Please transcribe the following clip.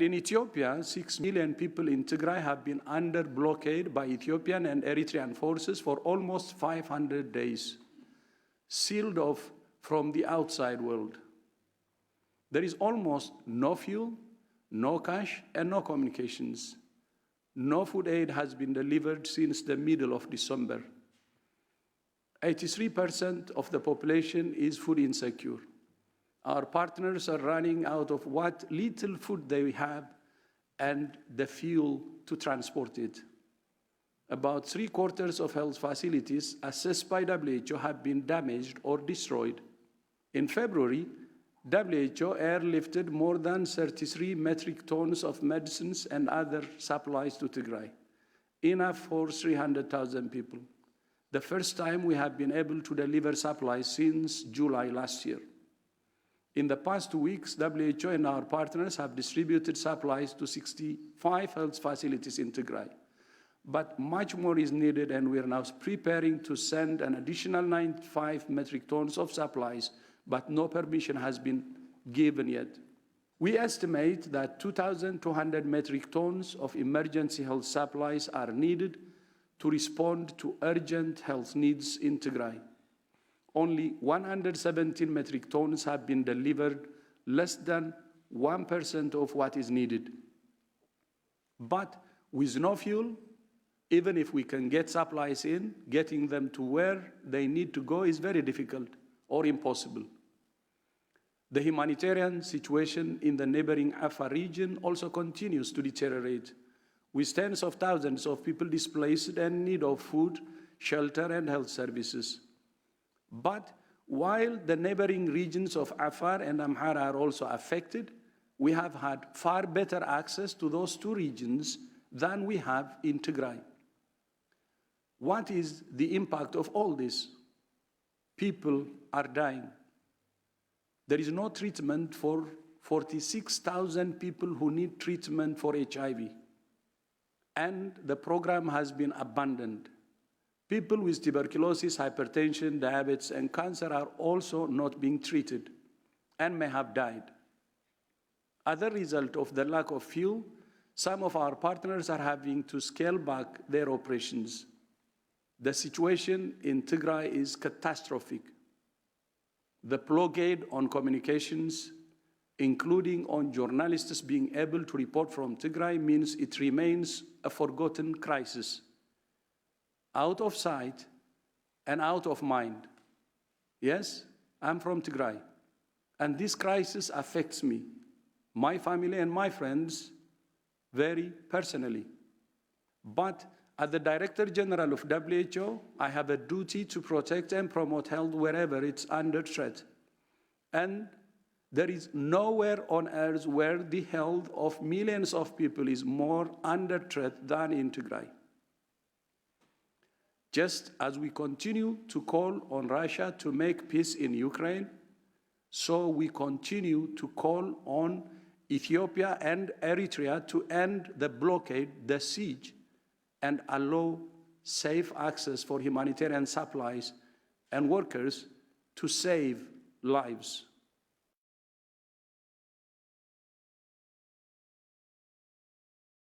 In Ethiopia, 6 million people in Tigray have been under blockade by Ethiopian and Eritrean forces for almost 500 days, sealed off from the outside world. There is almost no fuel, no cash, and no communications. No food aid has been delivered since the middle of December. 83% of the population is food insecure. Our partners are running out of what little food they have and the fuel to transport it. About 3/4 of health facilities assessed by WHO have been damaged or destroyed. In February, WHO airlifted more than 33 metric tons of medicines and other supplies to Tigray, enough for 300,000 people. The first time we have been able to deliver supplies since July last year. In the past 2 weeks, WHO and our partners have distributed supplies to 65 health facilities in Tigray. But much more is needed, and we are now preparing to send an additional 95 metric tons of supplies, but no permission has been given yet. We estimate that 2,200 metric tons of emergency health supplies are needed to respond to urgent health needs in Tigray. Only 117 metric tons have been delivered, less than 1% of what is needed. But with no fuel, even if we can get supplies in, getting them to where they need to go is very difficult or impossible. The humanitarian situation in the neighboring Afar region also continues to deteriorate, with tens of thousands of people displaced and in need of food, shelter, and health services. But while the neighboring regions of Afar and Amhara are also affected, we have had far better access to those two regions than we have in Tigray. What is the impact of all this? People are dying. There is no treatment for 46,000 people who need treatment for HIV, and the program has been abandoned. People with tuberculosis, hypertension, diabetes, and cancer are also not being treated and may have died. As a result of the lack of fuel, some of our partners are having to scale back their operations. The situation in Tigray is catastrophic. The blockade on communications, including on journalists being able to report from Tigray, means it remains a forgotten crisis. Out of sight and out of mind. Yes, I'm from Tigray, and this crisis affects me, my family, and my friends very personally. But as the Director General of WHO, I have a duty to protect and promote health wherever it's under threat. And there is nowhere on earth where the health of millions of people is more under threat than in Tigray. Just as we continue to call on Russia to make peace in Ukraine, so we continue to call on Ethiopia and Eritrea to end the blockade, the siege, and allow safe access for humanitarian supplies and workers to save lives.